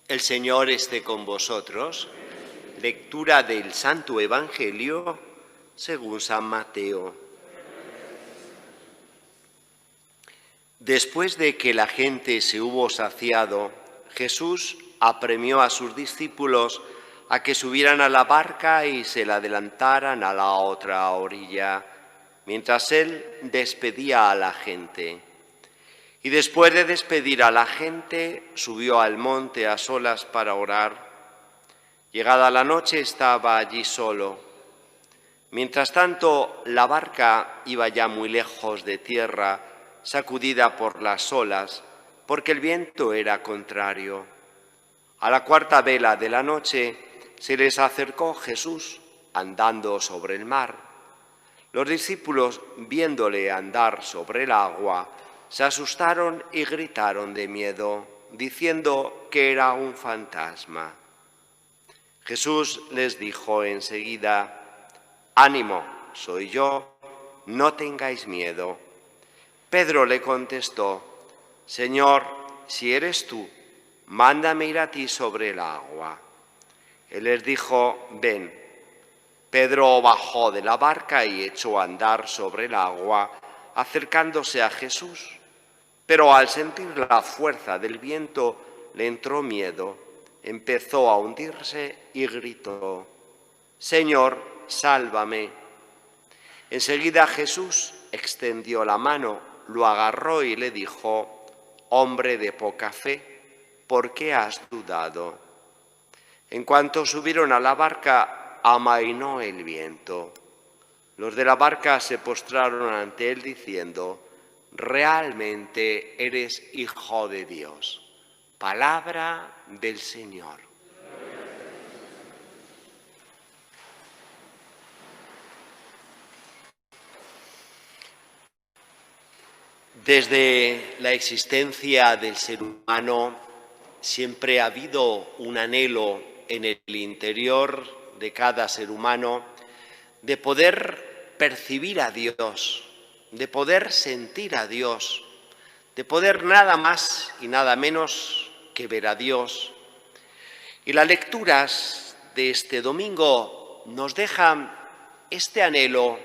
El Señor esté con vosotros. Lectura del Santo Evangelio según San Mateo. Después de que la gente se hubo saciado, Jesús apremió a sus discípulos a que subieran a la barca y se la adelantaran a la otra orilla, mientras él despedía a la gente. Y después de despedir a la gente, subió al monte a solas para orar. Llegada la noche estaba allí solo. Mientras tanto, la barca iba ya muy lejos de tierra, sacudida por las olas, porque el viento era contrario. A la cuarta vela de la noche se les acercó Jesús andando sobre el mar. Los discípulos, viéndole andar sobre el agua, se asustaron y gritaron de miedo, diciendo que era un fantasma. Jesús les dijo enseguida: «Ánimo, soy yo, no tengáis miedo». Pedro le contestó: «Señor, si eres tú, mándame ir a ti sobre el agua». Él les dijo: «Ven». Pedro bajó de la barca y echó a andar sobre el agua, acercándose a Jesús. Pero al sentir la fuerza del viento le entró miedo, empezó a hundirse y gritó: «Señor, sálvame». Enseguida Jesús extendió la mano, lo agarró y le dijo: «Hombre de poca fe, ¿por qué has dudado?». En cuanto subieron a la barca, amainó el viento. Los de la barca se postraron ante él diciendo: «Realmente eres Hijo de Dios». Palabra del Señor. Desde la existencia del ser humano siempre ha habido un anhelo en el interior de cada ser humano de poder percibir a Dios, de poder sentir a Dios, de poder nada más y nada menos que ver a Dios. Y las lecturas de este domingo nos dejan este anhelo,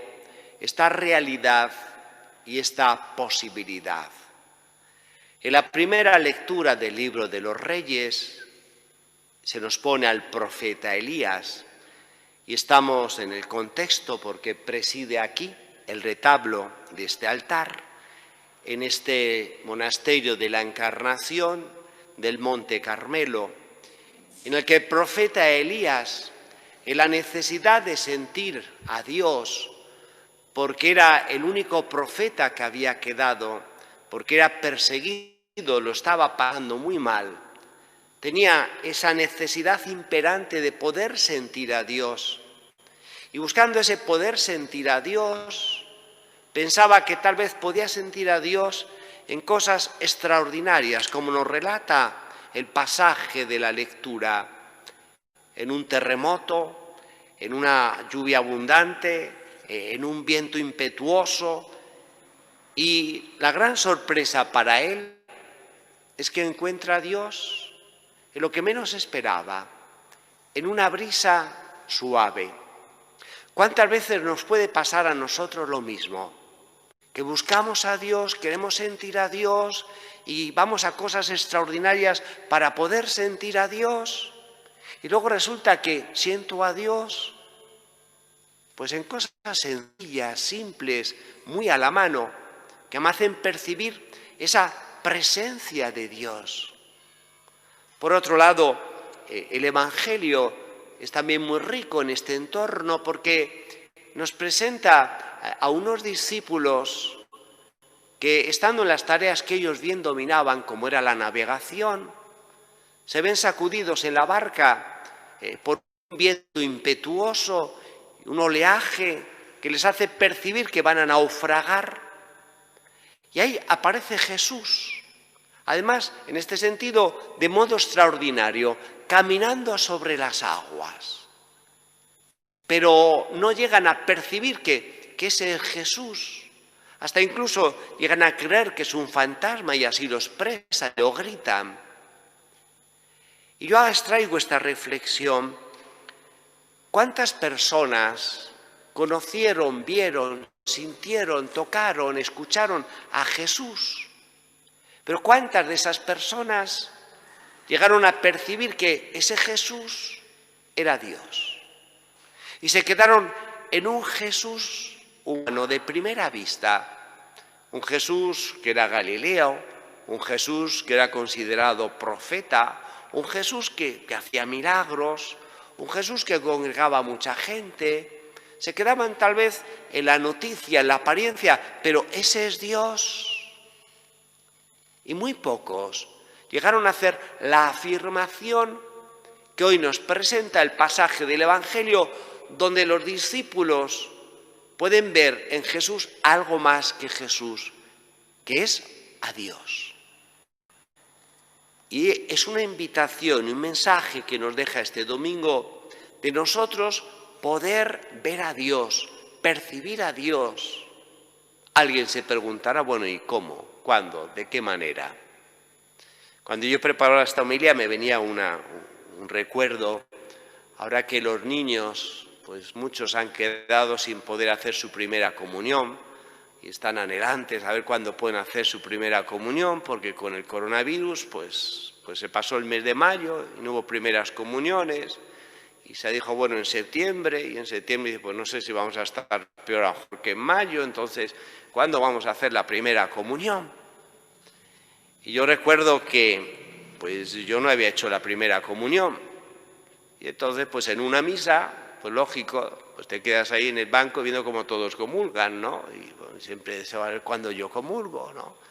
esta realidad y esta posibilidad. En la primera lectura del libro de los Reyes se nos pone al profeta Elías y estamos en el contexto porque preside aquí el retablo de este altar, en este monasterio de la Encarnación del Monte Carmelo, en el que el profeta Elías, en la necesidad de sentir a Dios, porque era el único profeta que había quedado, porque era perseguido, lo estaba pasando muy mal, tenía esa necesidad imperante de poder sentir a Dios. Y buscando ese poder sentir a Dios, pensaba que tal vez podía sentir a Dios en cosas extraordinarias, como nos relata el pasaje de la lectura, en un terremoto, en una lluvia abundante, en un viento impetuoso. Y la gran sorpresa para él es que encuentra a Dios en lo que menos esperaba, en una brisa suave. ¿Cuántas veces nos puede pasar a nosotros lo mismo? Que buscamos a Dios, queremos sentir a Dios y vamos a cosas extraordinarias para poder sentir a Dios. Y luego resulta que siento a Dios pues en cosas sencillas, simples, muy a la mano, que me hacen percibir esa presencia de Dios. Por otro lado, el Evangelio es también muy rico en este entorno porque nos presenta a unos discípulos que, estando en las tareas que ellos bien dominaban, como era la navegación, se ven sacudidos en la barca por un viento impetuoso, un oleaje que les hace percibir que van a naufragar. Y ahí aparece Jesús, además, en este sentido, de modo extraordinario, caminando sobre las aguas. Pero no llegan a percibir que ese es Jesús. Hasta incluso llegan a creer que es un fantasma y así lo expresan, lo gritan. Y yo os traigo esta reflexión. ¿Cuántas personas conocieron, vieron, sintieron, tocaron, escucharon a Jesús? Pero ¿cuántas de esas personas llegaron a percibir que ese Jesús era Dios? Y se quedaron en un Jesús humano de primera vista, un Jesús que era Galileo, un Jesús que era considerado profeta, un Jesús que hacía milagros, un Jesús que congregaba a mucha gente. Se quedaban tal vez en la noticia, en la apariencia, pero ese es Dios. Y muy pocos llegaron a hacer la afirmación que hoy nos presenta el pasaje del Evangelio, donde los discípulos pueden ver en Jesús algo más que Jesús, que es a Dios. Y es una invitación y un mensaje que nos deja este domingo de nosotros poder ver a Dios, percibir a Dios. Alguien se preguntará, bueno, ¿y cómo? ¿Cuándo? ¿De qué manera? Cuando yo preparaba esta homilía me venía un recuerdo, ahora que los niños, pues muchos han quedado sin poder hacer su primera comunión y están anhelantes a ver cuándo pueden hacer su primera comunión, porque con el coronavirus pues se pasó el mes de mayo y no hubo primeras comuniones y se dijo, bueno, en septiembre, y en septiembre dice, pues no sé si vamos a estar peor que en mayo, entonces, ¿cuándo vamos a hacer la primera comunión? Y yo recuerdo que pues yo no había hecho la primera comunión y entonces pues en una misa, pues lógico, pues te quedas ahí en el banco viendo cómo todos comulgan, ¿no? Y bueno, siempre se va a ver cuándo yo comulgo, ¿no?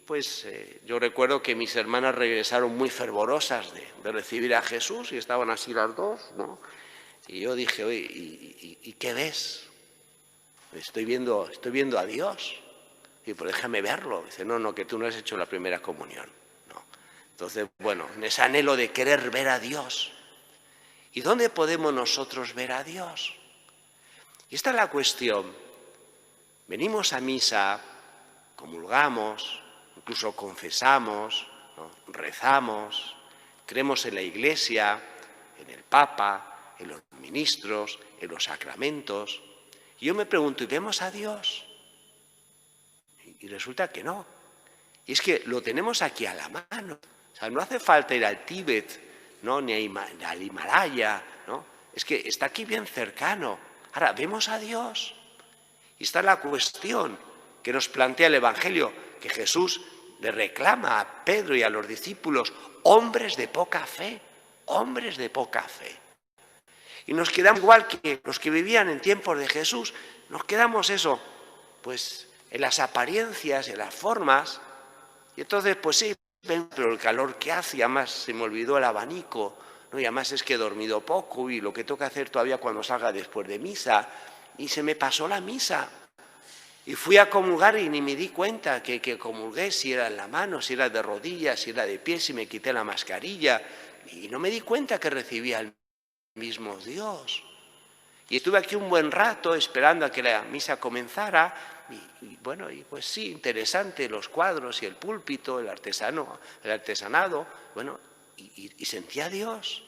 Pues yo recuerdo que mis hermanas regresaron muy fervorosas de recibir a Jesús y estaban así las dos, ¿no? Y yo dije, oye, ¿y qué ves? Estoy viendo a Dios. Y pues déjame verlo. Dice, no, que tú no has hecho la primera comunión. No. Entonces, bueno, en ese anhelo de querer ver a Dios. ¿Y dónde podemos nosotros ver a Dios? Y esta es la cuestión. Venimos a misa, comulgamos, incluso confesamos, ¿no? Rezamos, creemos en la Iglesia, en el Papa, en los ministros, en los sacramentos. Y yo me pregunto, ¿y vemos a Dios? Y resulta que no. Y es que lo tenemos aquí a la mano. O sea, no hace falta ir al Tíbet, ¿no? Ni al Himalaya, ¿no? Es que está aquí bien cercano. Ahora, vemos a Dios. Y está la cuestión que nos plantea el Evangelio, que Jesús le reclama a Pedro y a los discípulos, hombres de poca fe, hombres de poca fe. Y nos quedamos igual que los que vivían en tiempos de Jesús, nos quedamos eso, pues en las apariencias, en las formas, y entonces pues sí, pero el calor que hace, y además se me olvidó el abanico, ¿no? Y además es que he dormido poco y lo que toca hacer todavía cuando salga después de misa, y se me pasó la misa. Y fui a comulgar y ni me di cuenta que comulgué, si era en la mano, si era de rodillas, si era de pie, si me quité la mascarilla. Y no me di cuenta que recibía al mismo Dios. Y estuve aquí un buen rato esperando a que la misa comenzara. Y bueno, y pues sí, interesante los cuadros y el púlpito, el artesanado. Bueno, y sentí a Dios.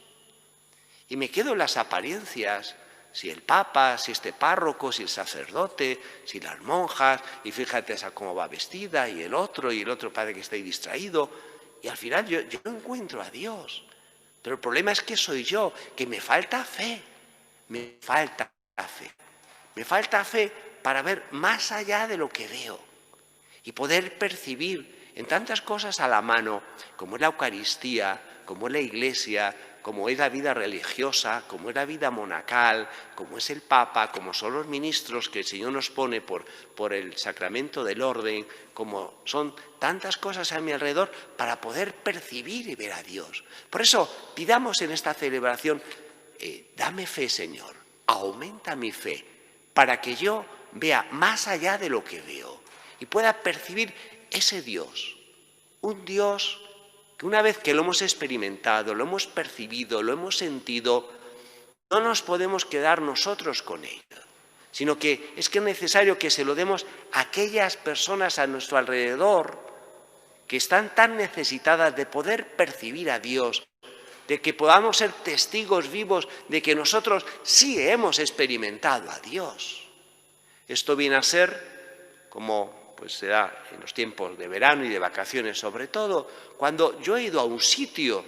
Y me quedo en las apariencias. Si el Papa, si este párroco, si el sacerdote, si las monjas, y fíjate esa cómo va vestida, y el otro parece que está ahí distraído. Y al final yo no encuentro a Dios. Pero el problema es que soy yo, que me falta fe. Me falta fe. Me falta fe para ver más allá de lo que veo. Y poder percibir en tantas cosas a la mano, como es la Eucaristía, como es la Iglesia, como es la vida religiosa, como es la vida monacal, como es el Papa, como son los ministros que el Señor nos pone por el sacramento del orden, como son tantas cosas a mi alrededor para poder percibir y ver a Dios. Por eso pidamos en esta celebración, dame fe, Señor, aumenta mi fe, para que yo vea más allá de lo que veo y pueda percibir ese Dios, un Dios que una vez que lo hemos experimentado, lo hemos percibido, lo hemos sentido, no nos podemos quedar nosotros con ello, sino que es necesario que se lo demos a aquellas personas a nuestro alrededor que están tan necesitadas de poder percibir a Dios, de que podamos ser testigos vivos de que nosotros sí hemos experimentado a Dios. Esto viene a ser, como pues se da en los tiempos de verano y de vacaciones sobre todo, cuando yo he ido a un sitio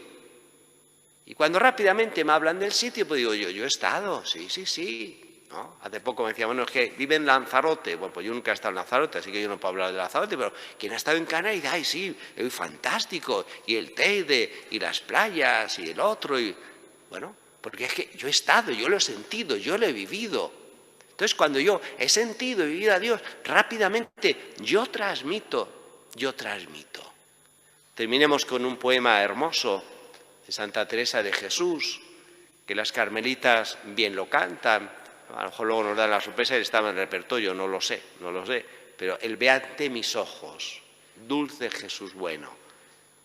y cuando rápidamente me hablan del sitio, pues digo yo he estado, sí. ¿No? Hace poco me decía, bueno, es que vive en Lanzarote. Bueno, pues yo nunca he estado en Lanzarote, así que yo no puedo hablar de Lanzarote, pero quien ha estado en Canarias dice, ay, sí, es fantástico, y el Teide, y las playas, y el otro, y bueno, porque es que yo he estado, yo lo he sentido, yo lo he vivido. Entonces, cuando yo he sentido y vivido a Dios, rápidamente yo transmito. Terminemos con un poema hermoso de Santa Teresa de Jesús, que las carmelitas bien lo cantan. A lo mejor luego nos dan la sorpresa y estaba en el repertorio, no lo sé, pero el ve ante mis ojos, dulce Jesús bueno.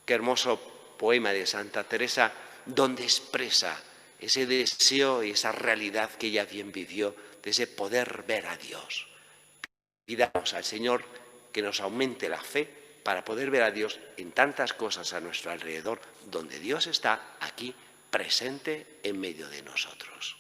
Qué hermoso poema de Santa Teresa, donde expresa ese deseo y esa realidad que ella bien vivió, de ese poder ver a Dios. Pidamos al Señor que nos aumente la fe para poder ver a Dios en tantas cosas a nuestro alrededor, donde Dios está aquí presente en medio de nosotros.